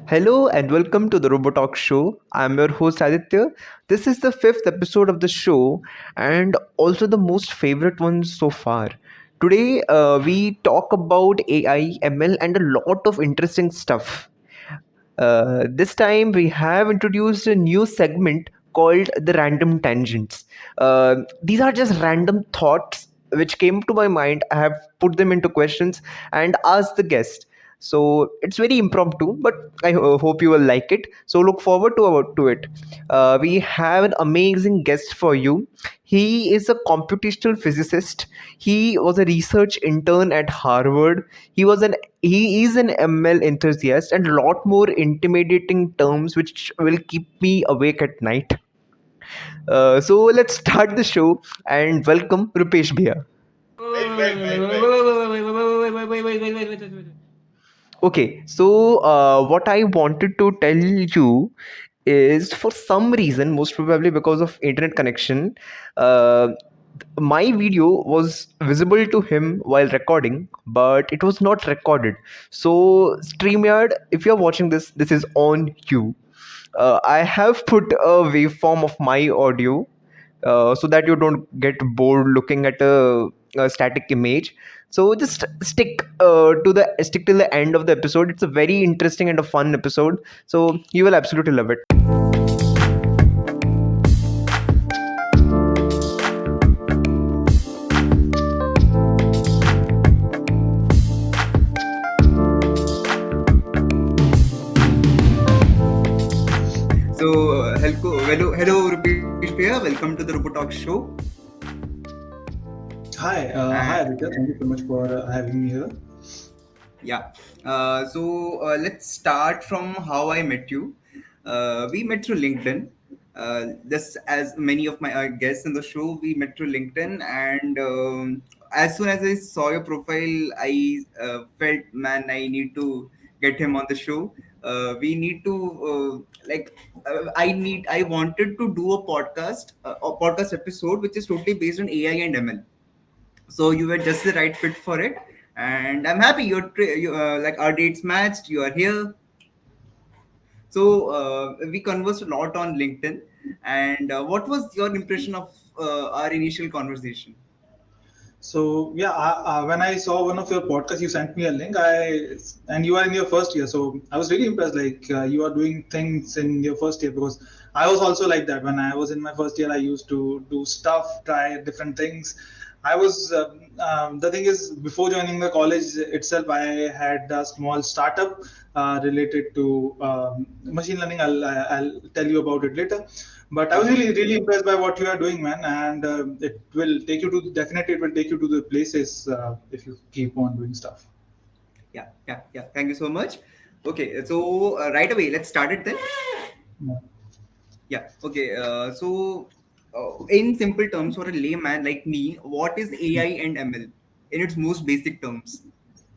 Hello and welcome to the RoboTalk show. I'm your host Aditya. This is the fifth episode of the show and also the most favorite one so far. Today, we talk about AI, ML, and a lot of interesting stuff. This time, we have introduced a new segment called the Random Tangents. These are just random thoughts which came to my mind. I have put them into questions and asked the guest. So it's very impromptu, but I hope you will like it. So look forward to it. We have an amazing guest for you. He is a computational physicist. He was a research intern at Harvard. He is an ML enthusiast and a lot more intimidating terms which will keep me awake at night. So let's start the show and welcome Rupesh Bhaiya. Okay, so what I wanted to tell you is for some reason, most probably because of internet connection, uh, my video was visible to him while recording, but it was not recorded. So, StreamYard, if you're watching this, this is on you. I have put a waveform of my audio so that you don't get bored looking at a static image. So just stick till the end of the episode. It's a very interesting and a fun episode. So you will absolutely love it. So hello, Rupesh Bhaiya. Welcome to the RoboTalk show. Hi, Aditya. Thank you so much for having me here. Yeah. So let's start from how I met you. We met through LinkedIn. Just as many of my guests in the show, we met through LinkedIn, and as soon as I saw your profile, I felt, man, I need to get him on the show. We need to I wanted to do a podcast episode which is totally based on AI and ML, so you were just the right fit for it, and I'm happy like our dates matched. You are here. So we conversed a lot on LinkedIn, and what was your impression of our initial conversation? So yeah, when I saw one of your podcasts, you sent me a link. And you are in your first year, so I was really impressed. Like you are doing things in your first year because I was also like that. When I was in my first year, I used to do stuff, try different things. I was the thing is before joining the college itself, I had a small startup related to machine learning. I'll tell you about it later. But I was really impressed by what you are doing, man, and it will take you to definitely it will take you to the places if you keep on doing stuff. Yeah. Thank you so much. Okay, so right away, let's start it then. Yeah. Yeah. Okay. In simple terms, for a layman like me, what is AI and ML in its most basic terms?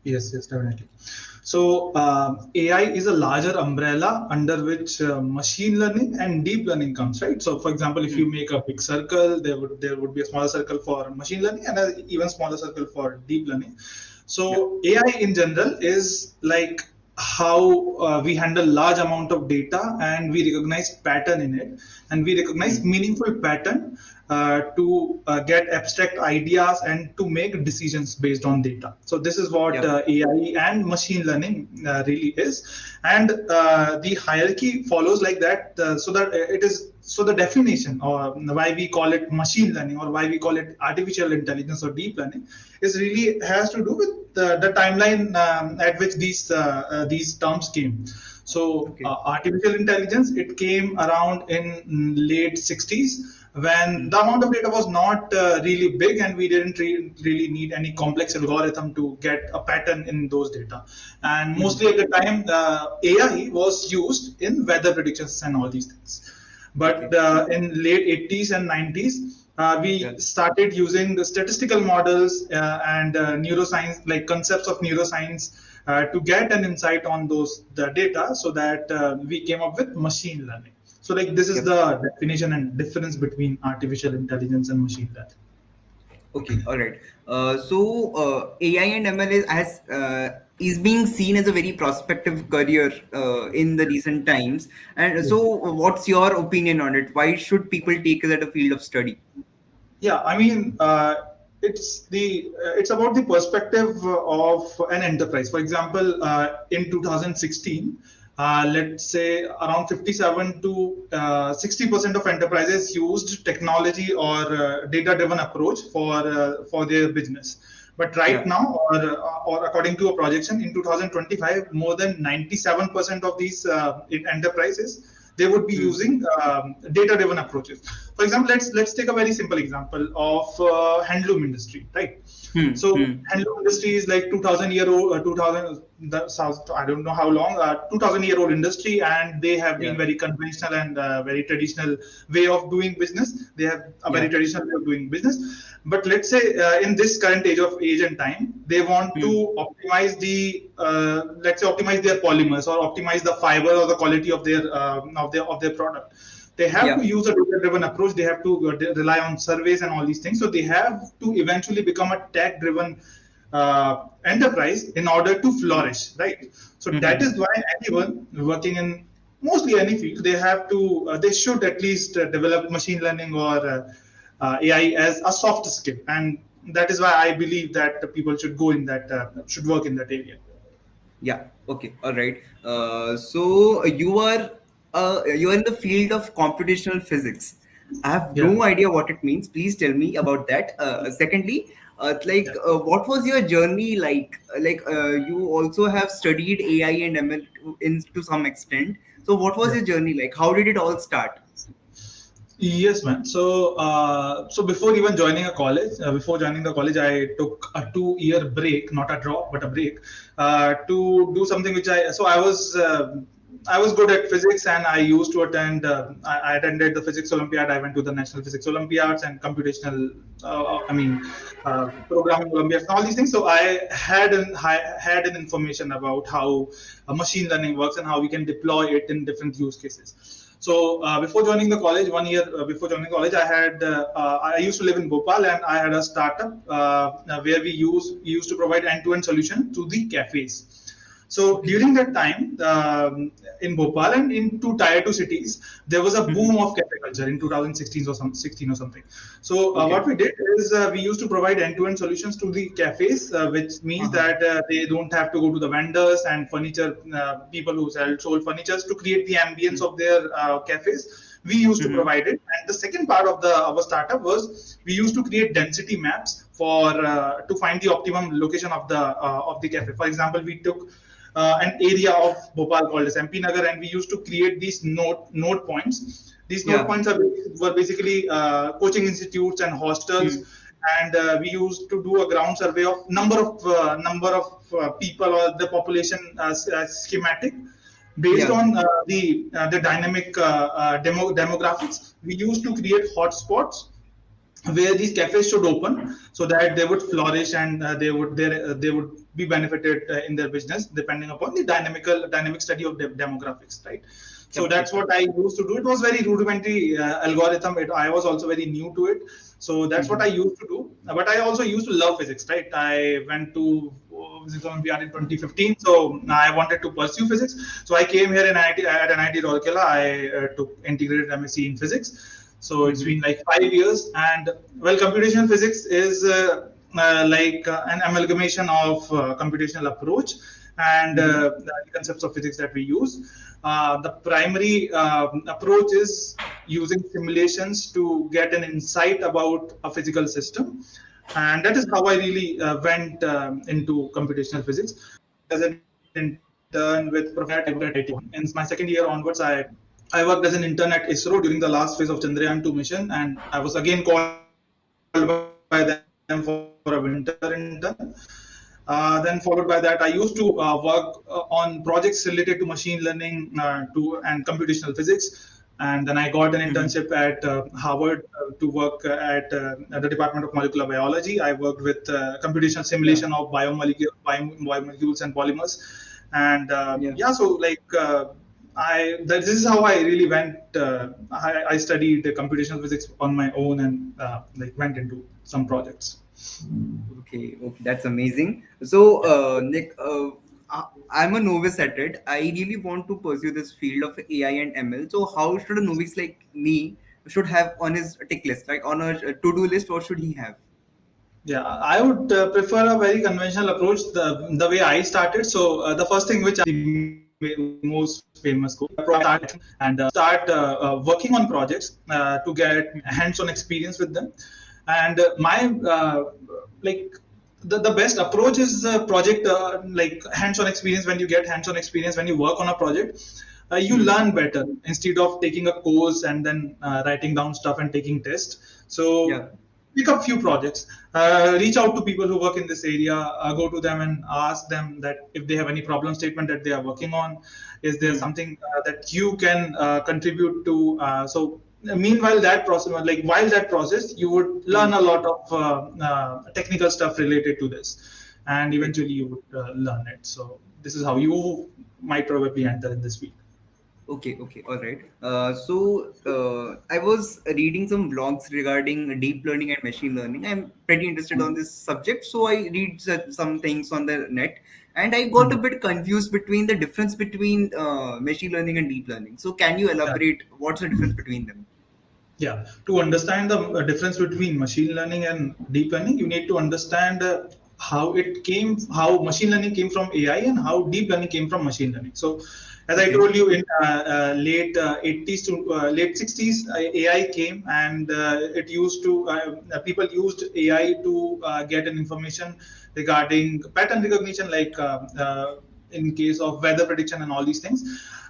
Yes, definitely. So AI is a larger umbrella under which machine learning and deep learning comes, right? So, for example, if you make a big circle, there would be a smaller circle for machine learning and an even smaller circle for deep learning. Yeah. So AI in general is like how we handle large amount of data and we recognize pattern in it, and we recognize meaningful pattern to get abstract ideas and to make decisions based on data. So this is what Yeah. AI and machine learning really is, and the hierarchy follows like that. So that it is so the definition or why we call it machine learning or why we call it artificial intelligence or deep learning is really has to do with the timeline at which these terms came. So Okay. artificial intelligence, it came around in late 60s when the amount of data was not really big and we didn't really need any complex algorithm to get a pattern in those data. And mostly at the time, AI was used in weather predictions and all these things. But Okay. in late 80s and 90s, Yeah. we started using the statistical models and neuroscience, like concepts of neuroscience, to get an insight on those the data, so that we came up with machine learning. So, like this is Yep. the definition and difference between artificial intelligence and machine learning. Okay, all right. So AI and ML is as is being seen as a very prospective career in the recent times. And so, what's your opinion on it? Why should people take it as a field of study? Yeah, I mean, it's about the perspective of an enterprise. For example, in 2016, let's say around 57 to 60% of enterprises used technology or data-driven approach for their business. But right Yeah. now, or according to a projection in 2025, more than 97% of these enterprises, they would be Hmm. using data-driven approaches. For example, let's take a very simple example of handloom industry, right? Hmm. So Hmm. handloom industry is like 2,000 year old, 2,000. I don't know how long, 2,000 year old industry, and they have been Yeah. very conventional and very traditional way of doing business. They have a very Yeah. traditional way of doing business. But let's say in this current age and time, they want Hmm. to optimize let's say optimize their polymers or optimize the fiber or the quality of their product. They have to Yeah. use a data-driven approach. They have to rely on surveys and all these things. So they have to eventually become a tech-driven enterprise in order to flourish, right? So Hmm. that Hmm. is why anyone working in mostly any field, they should at least develop machine learning or AI as a soft skill, and that is why I believe that people should go in that should work in that area. Yeah. Okay. All right. So you are in the field of computational physics. I have Yeah. no idea what it means. Please tell me about that. Secondly, Yeah. what was your journey like? You also have studied AI and ML to some extent. So, what was Yeah. your journey like? How did it all start? Yes, man. So before even joining a college, before joining the college, I took a 2 year break, not a drop, but a break, to do something which I was good at physics, and I used to attend. I attended the physics Olympiad. I went to the National Physics Olympiads and computational. Programming Olympiads, and all these things. So I had an information about how machine learning works and how we can deploy it in different use cases. So before joining the college, 1 year before joining college, I used to live in Bhopal, and I had a startup where we used to provide end-to-end solution to the cafes. So Okay. during that time, in Bhopal and in two tier two cities, there was a boom of cafe culture in 2016 or 16 or something. So what Okay. we did is we used to provide end-to-end solutions to the cafes, which means Uh-huh. that they don't have to go to the vendors and furniture people who sold furniture to create the ambience Hmm. of their cafes. We used to Hmm. provide it, and the second part of the our startup was we used to create density maps for to find the optimum location of the cafe. For example, we took an area of Bhopal called as MP Nagar, and we used to create these note points. These note Yeah. points were basically coaching institutes and hostels, Hmm. and we used to do a ground survey of number of people or the population schematic based Yeah. on the dynamic demographics. We used to create hotspots where these cafes should open so that they would flourish and they would be benefited in their business depending upon the dynamic study of demographics, right? So Yep. that's Yep. what I used to do. It was very rudimentary algorithm. I was also very new to it, so that's what I Hmm. used to do. But I also used to love physics, right? I went to physics Olympiad in 2015, so I wanted to pursue physics. So I came here in IIT, at NIT Rourkela. I took integrated MSc in physics. So it's been Hmm. like 5 years, and well, computational physics is like an amalgamation of computational approach and Hmm. the concepts of physics that we use. The primary approach is using simulations to get an insight about a physical system, and that is how I really went into computational physics. As an intern with Professor Mayat, I worked at IT1. In my second year onwards, I worked as an intern at ISRO during the last phase of Chandrayaan 2 mission, and I was again called by them for a winter intern. Then followed by that, I used to work on projects related to machine learning and computational physics. And then I got an internship at Harvard to work at the Department of Molecular Biology. I worked with computational simulation Yeah. of biomolecules and polymers. And Yeah. yeah, so like this is how I really went. I studied the computational physics on my own and like went into some projects. Okay, okay, that's amazing. So, Nick, I'm a novice at it. I really want to pursue this field of AI and ML. So how should a novice like me should have on his tick list, like on a to-do list? What should he have? Yeah, I would prefer a very conventional approach. The way I started. So the first thing which I the most famous course, and start working on projects to get hands-on experience with them. And my like the best approach is project like hands-on experience. When you get hands-on experience, when you work on a project, you Hmm. learn better instead of taking a course and then writing down stuff and taking tests. Yeah. So pick up few projects, reach out to people who work in this area, go to them and ask them that if they have any problem statement that they are working on, is there Hmm. something that you can contribute to. So meanwhile that process, like while that process, you would learn Hmm. a lot of technical stuff related to this, and Okay. eventually you would learn it. So this is how you might probably enter in this field. Okay, okay, all right. I was reading some blogs regarding deep learning and machine learning. I'm pretty interested on this subject, so I read some things on the net, and I got a Mhm. bit confused between the difference between machine learning and deep learning. So, can you Yeah. elaborate what's the difference between them? Yeah, to understand the difference between machine learning and deep learning, you need to understand how machine learning came from AI and how deep learning came from machine learning. So, as I Okay. told you, in late 80s to late 60s, AI came, and it used to people used AI to get an information regarding pattern recognition, like in case of weather prediction and all these things.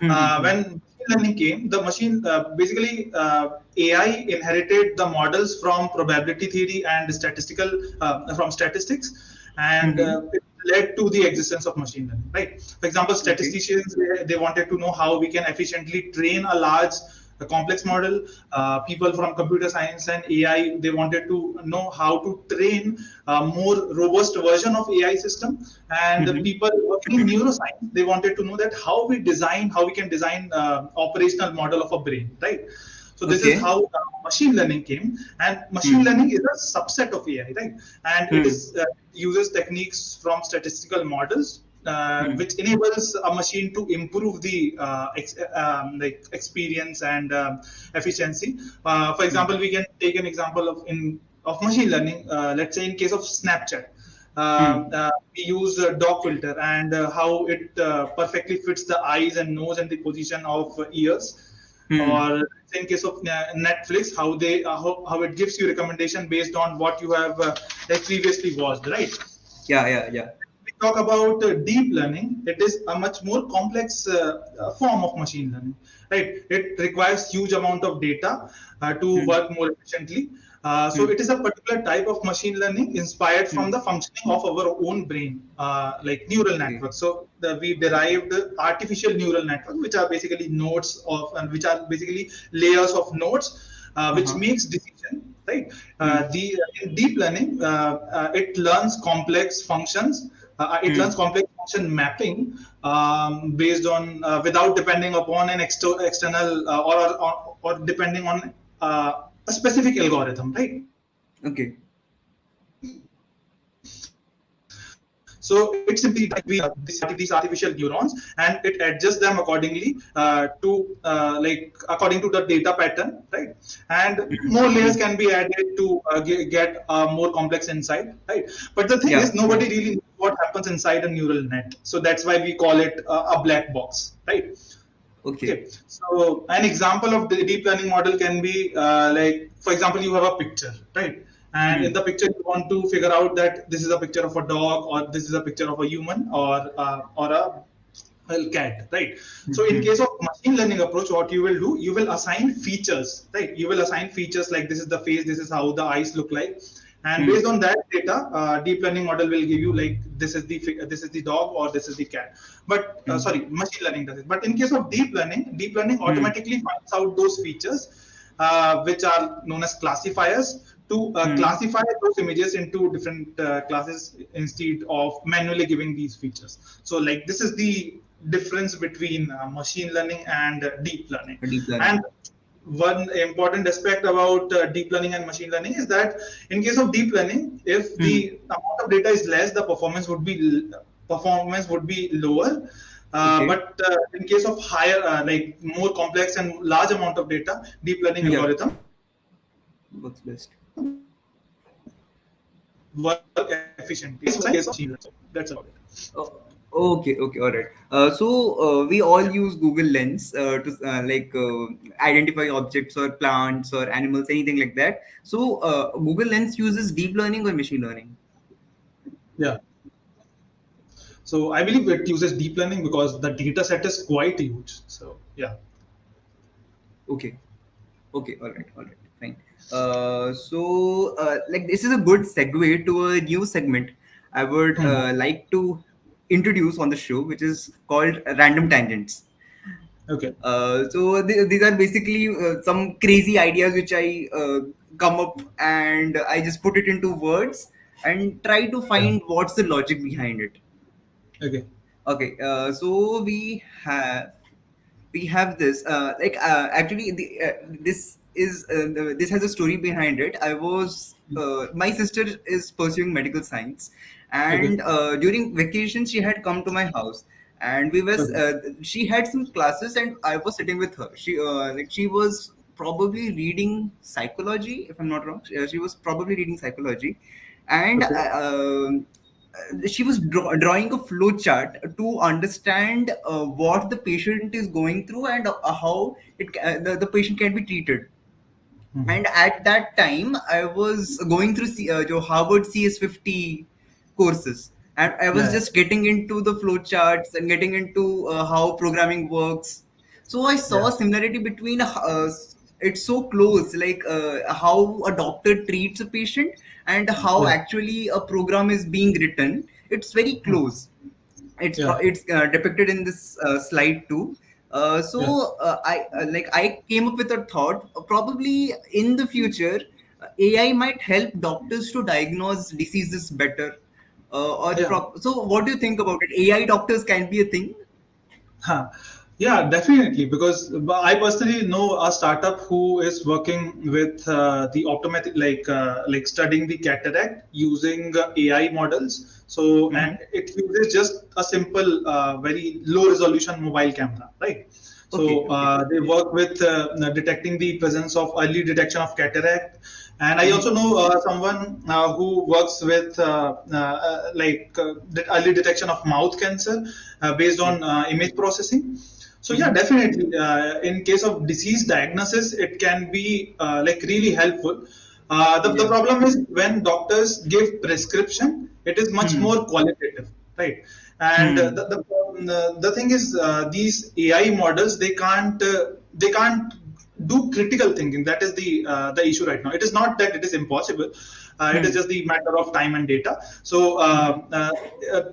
Mm-hmm. When machine learning came, the machine basically AI inherited the models from probability theory and statistical from statistics, and Mm-hmm. it led to the existence of machine learning. Right. For example, Okay. statisticians, they wanted to know how we can efficiently train a large a complex model. People from computer science and AI, they wanted to know how to train a more robust version of AI system. And the Mm-hmm. people working in neuroscience, they wanted to know that how we can design operational model of a brain, right? So this is Okay. how machine learning came, and machine Hmm. learning is a subset of AI, right? And it Hmm. is uses techniques from statistical models, Hmm. which enables a machine to improve the like experience and efficiency. For Hmm. example, we can take an example of machine learning. Let's say in case of Snapchat, Hmm. we use a dog filter, and how it perfectly fits the eyes and nose and the position of ears. Hmm. Or in case of Netflix, how it gives you recommendation based on what you have like previously watched, right? Yeah. Yeah. Yeah. We talk about deep learning, it is a much more complex form of machine learning, right? It requires huge amount of data to Hmm. work more efficiently. So Hmm. it is a particular type of machine learning inspired from Hmm. the functioning of our own brain, like neural Okay. networks. So we derived artificial neural network, which are basically nodes of, and which are basically layers of nodes, which Uh-huh. makes decision, right? Hmm. The In deep learning, it learns complex functions. It learns Hmm. complex function mapping based on without depending upon an external or depending on a specific algorithm, right? Okay. So it simply these artificial neurons, and it adjusts them accordingly like according to the data pattern, right? And more layers can be added Hmm. to get more complex insight, right? But the thing is, Yeah. nobody Yeah. really knows what happens inside a neural net. So that's why we call it a black box, right? Okay. Okay, so an example of the deep learning model can be like, for example, you have a picture, right? And in Hmm. the picture, you want to figure out that this is a picture of a dog, or this is a picture of a human, or a well, cat, right? So in Hmm. case of machine learning approach, what you will do, you will assign features, right? You will assign features like this is the face, this is how the eyes look like, and Hmm. based on that data, deep learning model will give you like this is the dog or this is the cat. But Hmm. sorry, machine learning does it. But in case of deep learning Hmm. automatically finds out those features, which are known as classifiers, to Hmm. classify those images into different classes instead of manually giving these features. So like this is the difference between machine learning and deep learning. Deep And learning. one important aspect about deep learning and machine learning is that in case of deep learning, if Hmm. the amount of data is less, the performance would be performance would be lower. Okay. But in case of higher, like more complex and large amount of data, deep learning Yeah. algorithm What's best? work efficiently. In case of machine learning. So that's about it. Oh, okay, okay, all right. We all use Google Lens to identify objects or plants or animals, anything like that. So Google Lens uses deep learning or machine learning. Yeah. So I believe it uses deep learning because the data set is quite huge. So yeah. Okay, okay, all right, fine. Like this is a good segue to a new segment I would Hmm. like to introduce on the show, which is called Random Tangents. Okay. These are basically some crazy ideas which I come up and I just put it into words and try to Yeah. find what's the logic behind it. Okay. Okay, so we have this actually this has a story behind it. I was My sister is pursuing medical science, Okay. and during vacation she had come to my house, and we was Okay. she had some classes and I was sitting with her. She was probably reading psychology, if I'm not wrong. She was probably reading psychology, and Okay. she was drawing a flow chart to understand what the patient is going through and how the patient can be treated. Hmm. And at that time I was going through jo Harvard CS50 courses, and I was Yeah. just getting into the flow charts and getting into how programming works. So I saw Yeah. a similarity between it's so close, like how a doctor treats a patient and how Yeah. actually a program is being written. It's very Hmm. close. Yeah. It's depicted in this slide too. Yeah. I came up with a thought. Probably in the future, AI might help doctors to diagnose diseases better. Yeah. So, what do you think about it? AI doctors can be a thing. Huh. Yeah, definitely. Because I personally know a startup who is working with the automatic, like studying the cataract using AI models. So, Hmm. and it uses just a simple, very low resolution mobile camera, right? Okay, So okay. they work with detecting the presence of early detection of cataract. And I Hmm. also know someone who works with the early detection of mouth cancer based Yeah. on image processing. So yeah, Hmm. definitely. In case of disease diagnosis, it can be like really helpful. The Yeah. problem is when doctors give prescription, it is much Hmm. more qualitative, right? And Hmm. the thing is, these AI models they can't do critical thinking. That is the issue right now. It is not that it is impossible. It is Hmm. just the matter of time and data. So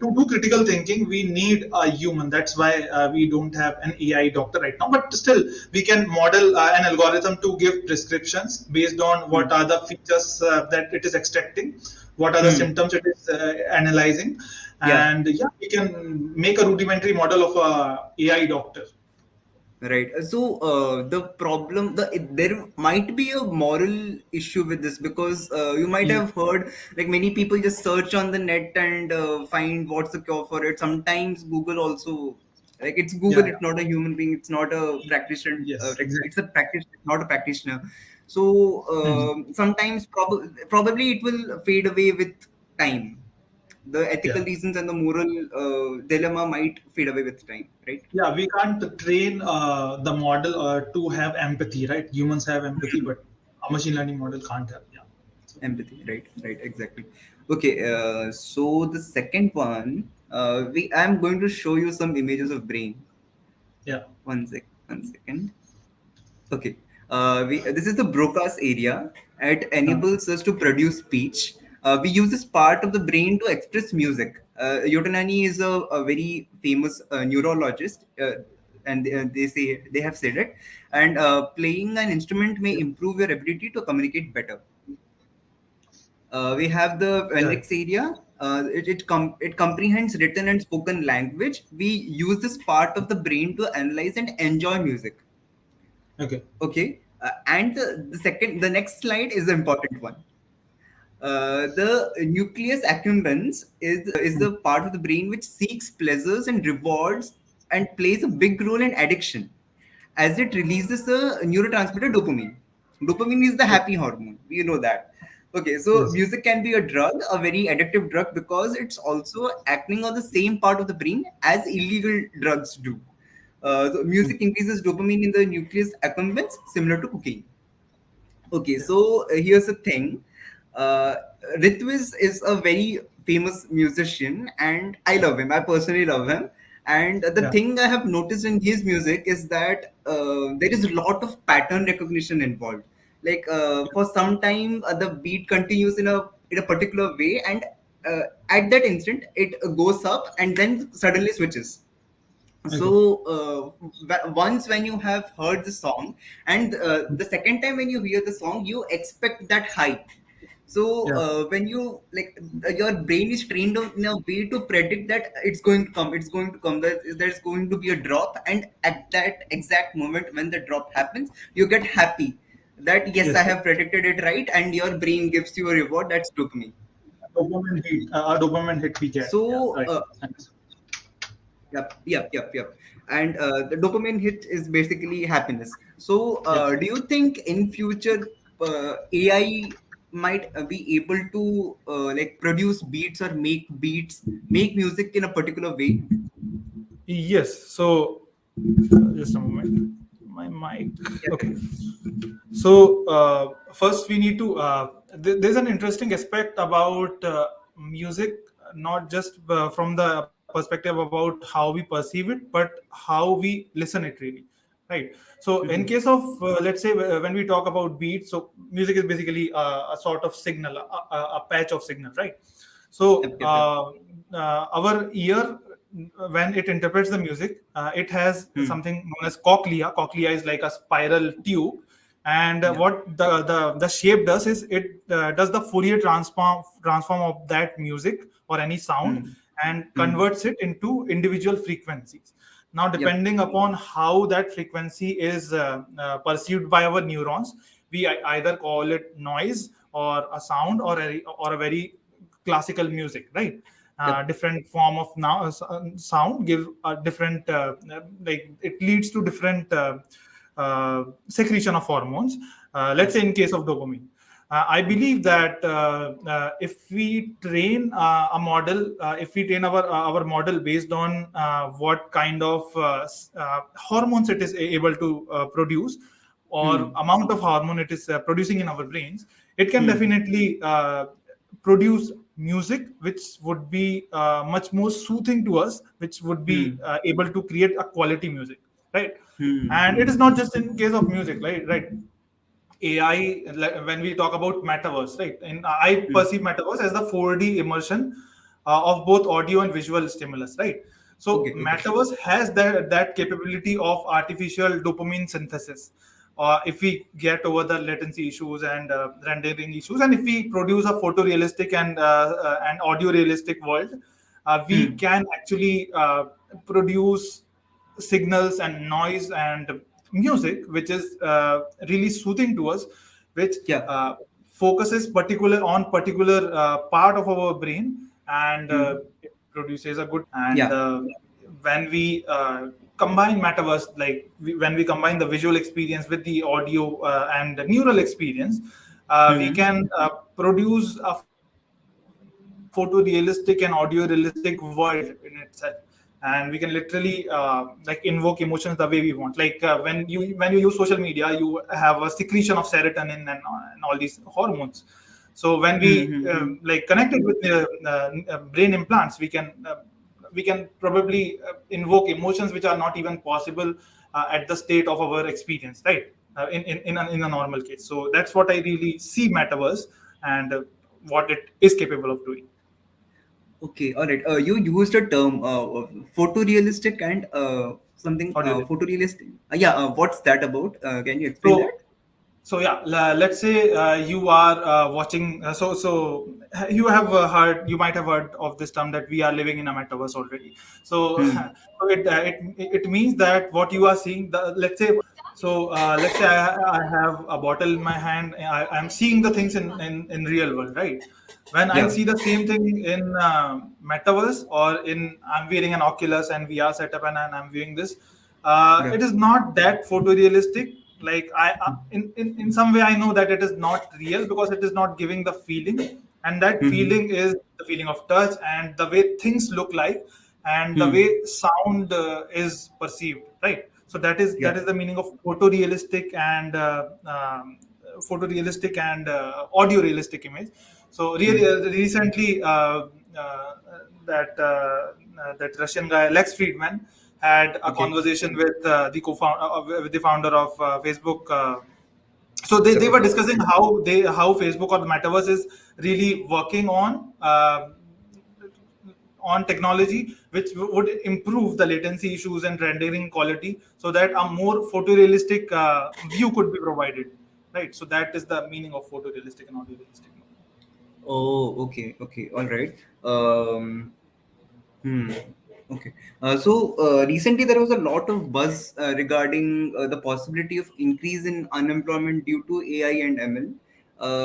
to do critical thinking, we need a human. That's why we don't have an AI doctor right now. But still, we can model an algorithm to give prescriptions based on Hmm. what are the features that it is extracting, what are the Hmm. symptoms it is analyzing, Yeah. and yeah, we can make a rudimentary model of a AI doctor. Right. The problem, there might be a moral issue with this, because you might Yeah. have heard like many people just search on the net and find what's the cure for it. Sometimes Google also, like it's Google, Yeah. it's not a human being, it's not a practitioner, Yes. like Exactly. it's a practitioner, not a practitioner. So Mhm. sometimes probably it will fade away with time. The ethical Yeah. reasons and the moral dilemma might fade away with time, right? Yeah, we can't train the model to have empathy, right? Humans have empathy, but a machine learning model can't have. Yeah. So, Empathy, right, exactly. Okay, so the second one, we I'm going to show you some images of brain. yeah. One second. Okay, this is the Broca's area. It Uh, enables us to produce speech. We use this part of the brain to express music. Yotanani is a very famous neurologist, and they say they have said it. And playing an instrument may yeah. improve your ability to communicate better. We have the Yeah. Phoenix area. It comprehends written and spoken language. We use this part of the brain to analyze and enjoy music. Okay. Okay, and the next slide is the important one. The nucleus accumbens is the part of the brain which seeks pleasures and rewards and plays a big role in addiction, as it releases the neurotransmitter dopamine. Dopamine is the happy hormone. We know that. Okay, so Yes. music can be a drug, a very addictive drug, because it's also acting on the same part of the brain as illegal drugs do. So music increases dopamine in the nucleus accumbens, similar to cocaine. Okay, Yeah. so here's the thing. Uh, Ritviz is a very famous musician, and I love him. I personally love him. And the Yeah. thing I have noticed in his music is that there is a lot of pattern recognition involved. Like for some time, the beat continues in a particular way, and at that instant, it goes up and then suddenly switches. So Okay. once when you have heard the song, and the second time when you hear the song, you expect that height. So Yeah. when you like your brain is trained in a way to predict that it's going to come, there's going to be a drop, and at that exact moment when the drop happens, you get happy that yes, I Yes. have predicted it right, and your brain gives you a reward, that's dopamine. A dopamine hit we get. Yeah. So Right. Thanks. Yep. And the dopamine hit is basically happiness. So, Yeah. do you think in future AI might be able to like produce beats or make music in a particular way? Yes. So, just a moment. My mic. Yep, Okay. So first we need to. There's an interesting aspect about music, not just from the perspective about how we perceive it, but how we listen it really. Right. So in mhm. case of let's say when we talk about beats, so music is basically a sort of signal, a patch of signal, right? So Yep. our ear, when it interprets the music, it has Hmm. something known as cochlea. Cochlea is like a spiral tube, and Yep. what the shape does is it does the Fourier transform of that music or any sound, Hmm. and Hmm. converts it into individual frequencies. Now, Yep. depending upon how that frequency is perceived by our neurons, we either call it noise or a sound or a very classical music, right? Yep. Different form of now sound give a different like it leads to different secretion of hormones. Let's say Yep. in case of dopamine, I believe that if we train a model, if we train our model based on what kind of hormones it is able to produce, or Hmm. amount of hormone it is producing in our brains, it can Hmm. definitely produce music which would be much more soothing to us, which would be Hmm. able to create a quality music, right? Hmm. And it is Hmm. not just in case of music, right? AI, like, when we talk about metaverse, right? And I Hmm. perceive metaverse as the 4D immersion of both audio and visual stimulus, right? So Okay. metaverse has that capability of artificial dopamine synthesis. If we get over the latency issues and rendering issues, and if we produce a photorealistic and audio realistic world, we Hmm. can actually produce signals and noise and music which is really soothing to us, which Yeah. uh, focuses particular part of our brain, and Hmm. it produces a good and Yeah. when we combine metaverse, like when we combine the visual experience with the audio and the neural experience, we Hmm. can produce a photorealistic and audio realistic world in itself, and we can literally like invoke emotions the way we want. Like when you use social media, you have a secretion of serotonin and all these hormones. So when we Hmm. Hmm. Hmm. like connect it with the brain implants, we can probably invoke emotions which are not even possible at the state of our experience, right? In a normal case. So that's what I really see metaverse, and what it is capable of doing. Okay, all right. You used a term, photorealistic and something Audio. photorealistic. Yeah, what's that about? Can you explain that? So yeah, let's say you are watching. You have heard, you might have heard of this term that we are living in a metaverse already. So Hmm. so it means that what you are seeing. Let's say So let's say I have a bottle in my hand. I'm seeing the things in real world, right? When I'll Yeah. see the same thing in metaverse, or in I'm wearing an Oculus and VR setup, and I'm viewing this. Yeah. It is not that photorealistic. Like in some way I know that it is not real because it is not giving the feeling, and that Hmm. feeling is the feeling of touch and the way things look like, and the Hmm. way sound is perceived, right? So Yeah. that is the meaning of photorealistic and photorealistic and audio realistic image. So really, Hmm. recently, uh, that Russian guy Lex Friedman had a Okay. conversation with the co-founder, with the founder of Facebook. So they were Zuckerberg. discussing how Facebook or the metaverse is really working on technology which would improve the latency issues and rendering quality, so that a more photorealistic view could be provided, right? So that is the meaning of photorealistic and audio realistic. Oh, okay, okay, all right. Um, Hmm. Okay. So recently there was a lot of buzz regarding the possibility of increase in unemployment due to AI and ML.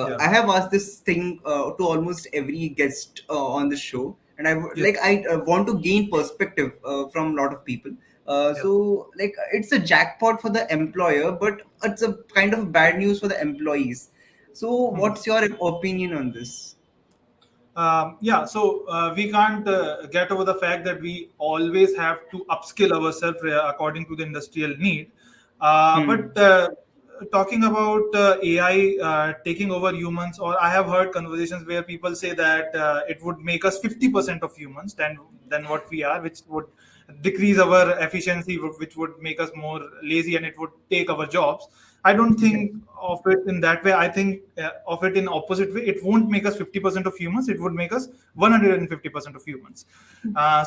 Yeah. I have asked this thing to almost every guest on the show, and Yes. I want to gain perspective from a lot of people. Yeah. So like it's a jackpot for the employer, but it's a kind of bad news for the employees. So Hmm. what's your opinion on this? Yeah, so we can't get over the fact that we always have to upskill ourselves according to the industrial need. Hmm. But talking about AI taking over humans, or I have heard conversations where people say that it would make us 50% of humans than what we are, which would decrease our efficiency, which would make us more lazy, and it would take our jobs. I don't Yeah. think of it in that way. I think of it in opposite way. It won't make us 50% of humans. It would make us 150% of humans.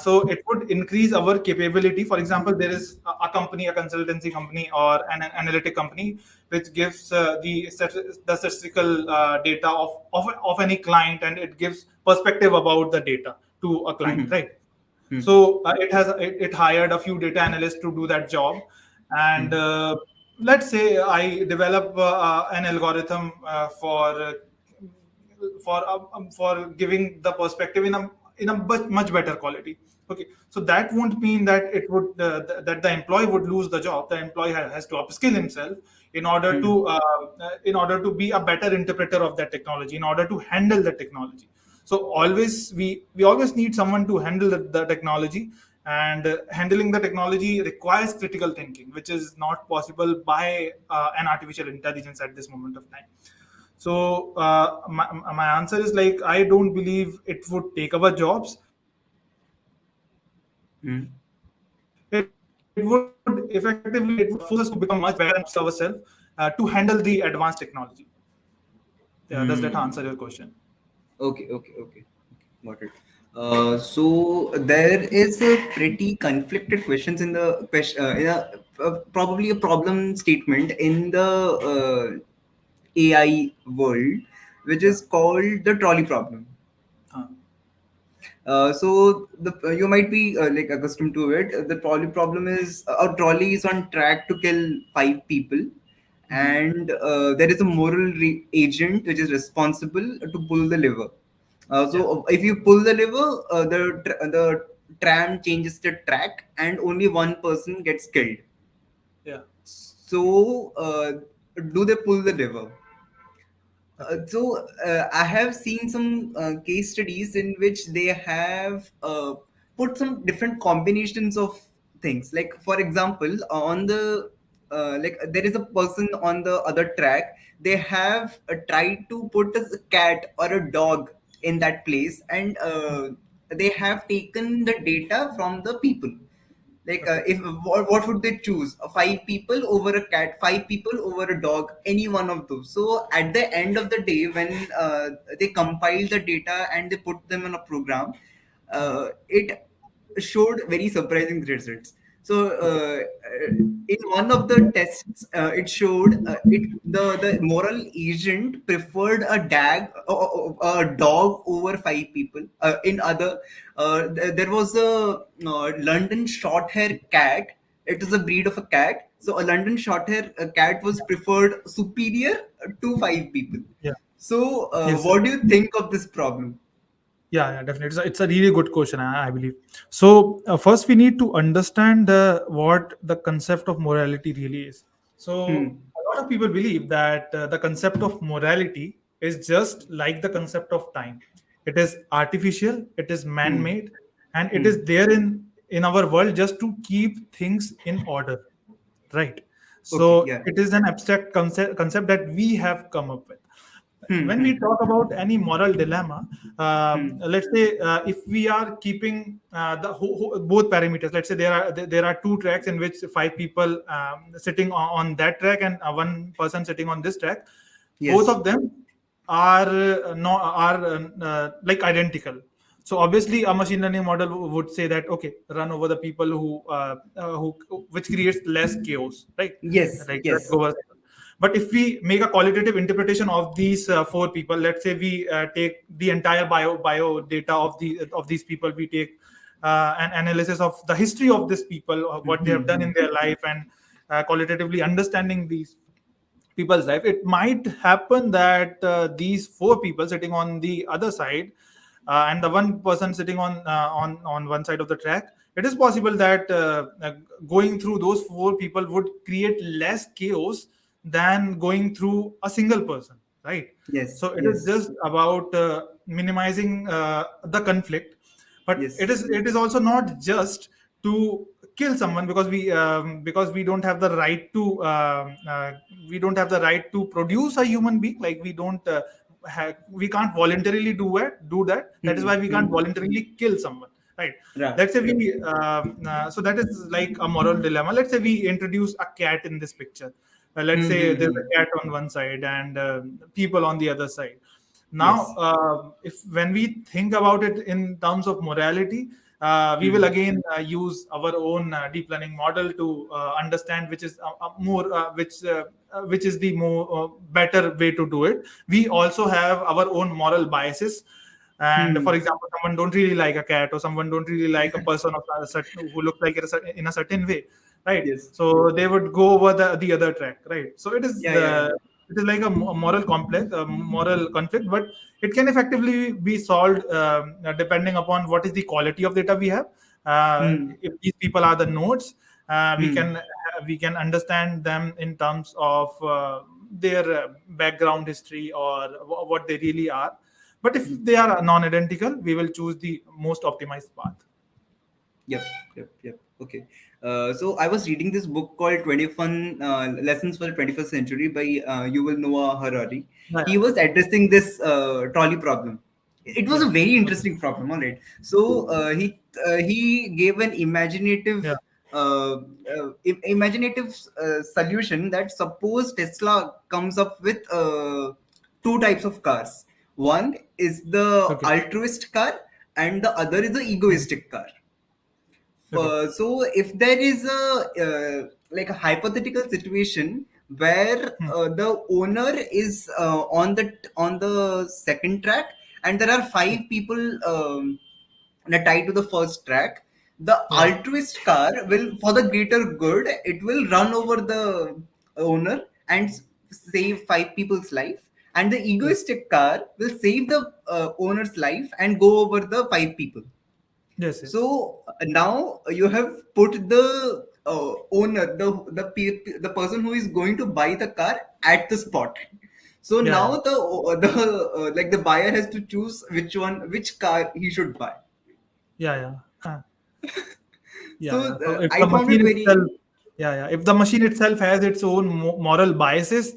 So it would increase our capability. For example, there is a company, a consultancy company, or an analytic company, which gives the statistical data of any client, and it gives perspective about the data to a client, Hmm. right? Hmm. So it hired a few data analysts to do that job, and Hmm. let's say I develop an algorithm for giving the perspective in a much better quality. Okay, so that won't mean that that the employee would lose the job. The employee has to upskill himself Hmm. in order to be a better interpreter of that technology, in order to handle the technology. So always we always need someone to handle the technology, and handling the technology requires critical thinking, which is not possible by an artificial intelligence at this moment of time. So my answer is, like, I don't believe it would take our jobs. Hmm. It would effectively it would force us to become much better and upskill ourselves to handle the advanced technology. Yeah, does that Hmm. answer your question? Okay, okay, okay. Got it. So there is a pretty conflicted questions in the question, probably a problem statement in the AI world, which Yeah. is called the trolley problem. Huh. So you might be like accustomed to it. The trolley problem is a trolley is on track to kill five people, Hmm. and there is a moral agent which is responsible to pull the lever. Yeah. If you pull the lever, the tram changes the track, and only one person gets killed. Yeah. So do they pull the lever? Okay. I have seen some case studies in which they have put some different combinations of things. Like for example, on the there is a person on the other track. They have tried to put a cat or a dog in that place, and they have taken the data from the people. Like Okay. if what would they choose? Five people over a cat, five people over a dog, any one of those. So at the end of the day, when they compile the data and they put them in a program, Hmm. it showed very surprising results. So Okay. in one of the tests, it showed the moral agent preferred a dog over five people. In other, there was a London short hair cat. it is a breed of a cat. So a London Shorthair cat was preferred superior to five people. Yeah. So Yes. what do you think of this problem? Yeah, yeah, definitely. It's a really good question, I believe. So, first, we need to understand what the concept of morality really is. So, Hmm. a lot of people believe that the concept of morality is just like the concept of time. It is artificial, it is Hmm. man-made, and it is Hmm. there in our world just to keep things in order, right? Okay. So, Yeah. it is an abstract concept that we have come up with. Hmm. When we Hmm. talk about any moral dilemma, Hmm. let's say if we are keeping both parameters, let's say there are two tracks in which five people sitting on that track and one person sitting on this track, both Yes. of them are no are like identical. So obviously a machine learning model would say that, okay, run over the people who which creates less chaos, right? Yes. Like let's Yes. go over. But if we make a qualitative interpretation of these four people, let's say we take the entire bio data of these people, we take an analysis of the history of these people, what they have done Hmm. in their life, and qualitatively understanding these people's life, it might happen that these four people sitting on the other side and the one person sitting on one side of the track, it is possible that going through those four people would create less chaos than going through a single person, right? Yes. So it is Yes. just about minimizing the conflict, but Yes. it is also not just to kill someone, because we don't have the right to we don't have the right to produce a human being. Like we can't voluntarily do that. That is Hmm. why we can't Hmm. voluntarily kill someone, right? Right. Let's say Right. so that is like a moral dilemma. Let's say we introduce a cat in this picture. Let's Hmm. say Hmm. there's Hmm. a cat on one side and people on the other side. Now Yes. if when we think about it in terms of morality, we will Hmm. again use our own deep learning model to understand which is the more better way to do it. We also have our own moral biases, and for Hmm. example, someone don't really like a cat, or someone don't really like a person of a certain, who looks like in a certain way, right? Yes. So they would go over the other track, right? So Yeah. Yeah. Yeah. it is like a moral complex, a moral conflict, but it can effectively be solved depending upon what is the quality of data we have. Hmm. If these people are the nodes, Hmm. we can understand them in terms of their background history, or what they really are. But if Hmm. they are non-identical, we will choose the most optimized path. Yep, yep, yep. Okay. So I was reading this book called 20 Fun Lessons for the 21st Century by Yuval Noah Harari. Yeah, He was addressing this trolley problem. It was yeah, a very interesting problem, all right. So he gave an yeah, imaginative solution that suppose Tesla comes up with two types of cars. One is the okay, altruist car, and the other is the mhm, egoistic car. okay, So if there is a like a hypothetical situation where hmm, the owner is on the second track, and there are five people that tied to the first track, the yeah, altruist car will, for the greater good, it will run over the owner and save five people's life, and the yeah, egoistic car will save the owner's life and go over the five people. yes, yes, So now you have put the owner, the person who is going to buy the car at the spot. So yeah, yeah, now the like the buyer has to choose which car he should buy. yeah, yeah. Yeah, So yeah. So if I the found it machine very. itself, yeah, yeah, if the machine itself has its own moral biases,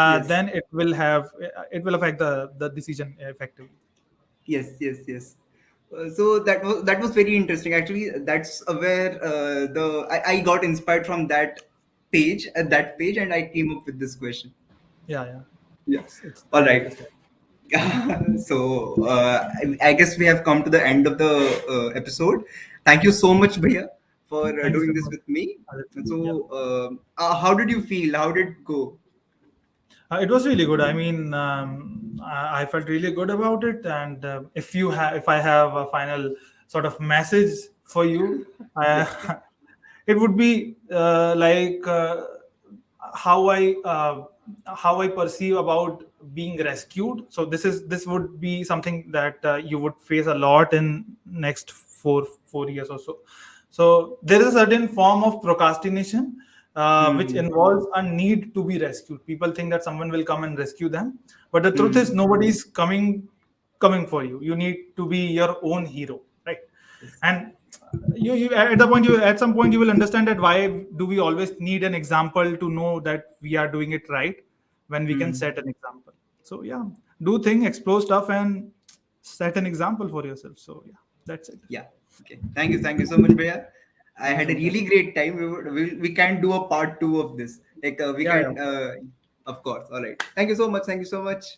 Yes, then it will affect the decision effectively. yes, yes, yes. So that was very interesting. Actually, that's where I got inspired from that page, and I came up with this question. Yeah, yeah. Yeah. It's All really right. interesting. So I guess we have come to the end of the episode. Thank you so much, Bhaiya, for Thank you so doing this much, with me. Aditya. So, Yeah. how did you feel? How did it go? It was really good. I mean, I felt really good about it. And if I have a final sort of message for you, Yeah. I, it would be how I uh, how I perceive about being rescued. So this would be something that you would face a lot in next 4 years or so. So there is a certain form of procrastination which Hmm. involves a need to be rescued. People think that someone will come and rescue them, but the truth is Hmm. nobody's coming for you. You need to be your own hero, right? Yes. And you at the point you at some point you will understand that why do we always need an example to know that we are doing it right, when we can Hmm. set an example. So yeah, do thing, explore stuff, and set an example for yourself. So yeah, that's it. Yeah. Okay. Thank you so much, Bhaiya. I Thank had you, a Rupesh. really great time. We can do a part two of this. Like we Yeah, yeah. can, of course. All right. Thank you so much. Thank you so much.